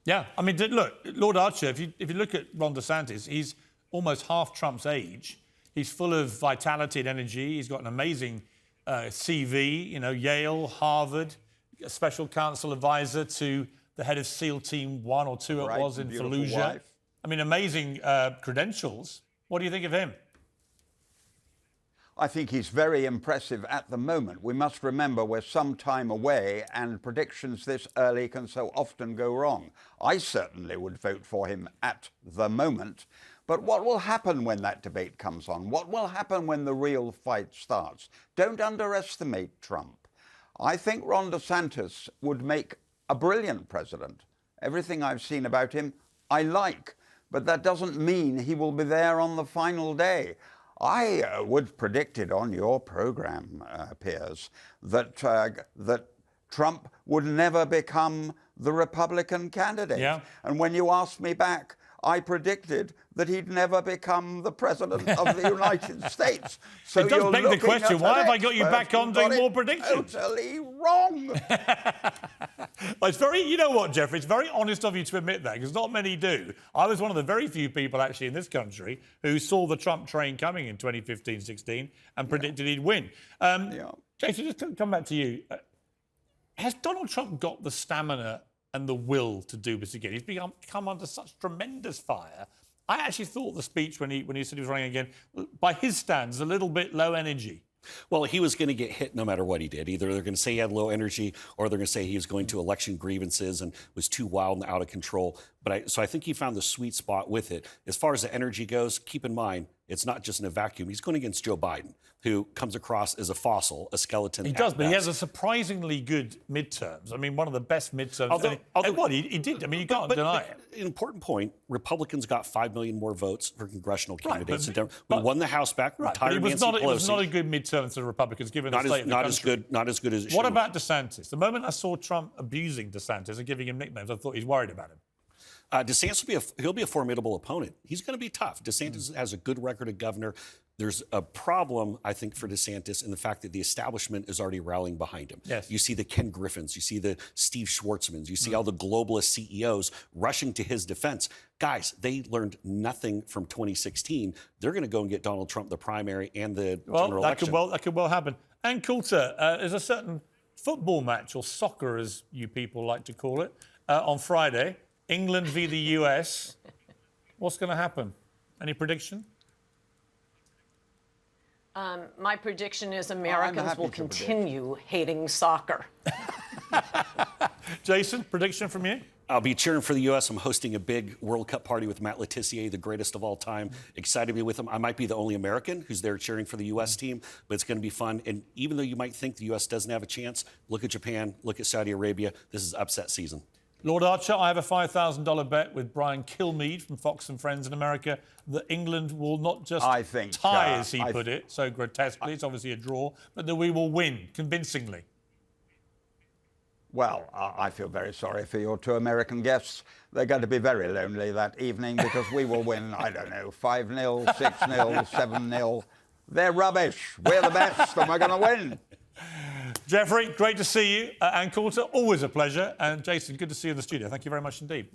Yeah, I mean, look, Lord Archer, if you look at Ron DeSantis, he's almost half Trump's age. He's full of vitality and energy. He's got an amazing CV, you know, Yale, Harvard, a special counsel advisor to the head of SEAL Team 1 or 2 it was in Fallujah. Wife. I mean, amazing credentials. What do you think of him? I think he's very impressive at the moment. We must remember we're some time away and predictions this early can so often go wrong. I certainly would vote for him at the moment. But what will happen when that debate comes on? What will happen when the real fight starts? Don't underestimate Trump. I think Ron DeSantis would make a brilliant president. Everything I've seen about him, I like. But that doesn't mean he will be there on the final day. I would predict it on your program, Piers, that Trump would never become the Republican candidate. Yeah. And when you asked me back, I predicted that he'd never become the president of the United States. So it does beg the question, why have I got you back on doing more predictions? Totally wrong. Well, it's very, you know what, Jeffrey, it's very honest of you to admit that, because not many do. I was one of the very few people actually in this country who saw the Trump train coming in 2015-16 and predicted he'd win. Jason, just to come back to you. Has Donald Trump got the stamina and the will to do this again? He's come under such tremendous fire. I actually thought the speech when he said he was running again, by his standards, a little bit low energy. Well, he was going to get hit no matter what he did. Either they're going to say he had low energy or they're going to say he was going to election grievances and was too wild and out of control. So I think he found the sweet spot with it. As far as the energy goes, keep in mind, it's not just in a vacuum. He's going against Joe Biden, who comes across as a fossil, a skeleton. He does, but he has a surprisingly good midterms. I mean, one of the best midterms. He did. I mean, you can't deny it. An important point, Republicans got 5 million more votes for congressional candidates. Right, we won the House back, retired Nancy Pelosi. It was not a good midterm for the Republicans, given the state of the country. Not as good as it should. What about DeSantis? The moment I saw Trump abusing DeSantis and giving him nicknames, I thought he's worried about him. DeSantis he'll be a formidable opponent. He's going to be tough. DeSantis has a good record of governor. There's a problem, I think, for DeSantis in the fact that the establishment is already rallying behind him. Yes. You see the Ken Griffins, you see the Steve Schwartzmans, you see all the globalist CEOs rushing to his defense. Guys, they learned nothing from 2016. They're going to go and get Donald Trump the primary and the general election. That could well happen. And Coulter, there's a certain football match, or soccer as you people like to call it, on Friday. England v the US. What's going to happen? Any prediction? My prediction is Americans will continue hating soccer. Jason, prediction from you? I'll be cheering for the U.S. I'm hosting a big World Cup party with Matt Letitia, the greatest of all time. Excited to be with him. I might be the only American who's there cheering for the U.S. team, but it's going to be fun. And even though you might think the U.S. doesn't have a chance, look at Japan, look at Saudi Arabia. This is upset season. Lord Archer, I have a $5,000 bet with Brian Kilmeade from Fox and Friends in America that England will not just tie, as he put it, so grotesquely, it's obviously a draw, but that we will win convincingly. Well, I feel very sorry for your two American guests. They're going to be very lonely that evening because we will win, I don't know, 5-0, 6-0, 7-0. They're rubbish. We're the best and we're going to win. Jeffrey, great to see you. And Coulter, always a pleasure. And Jason, good to see you in the studio. Thank you very much indeed.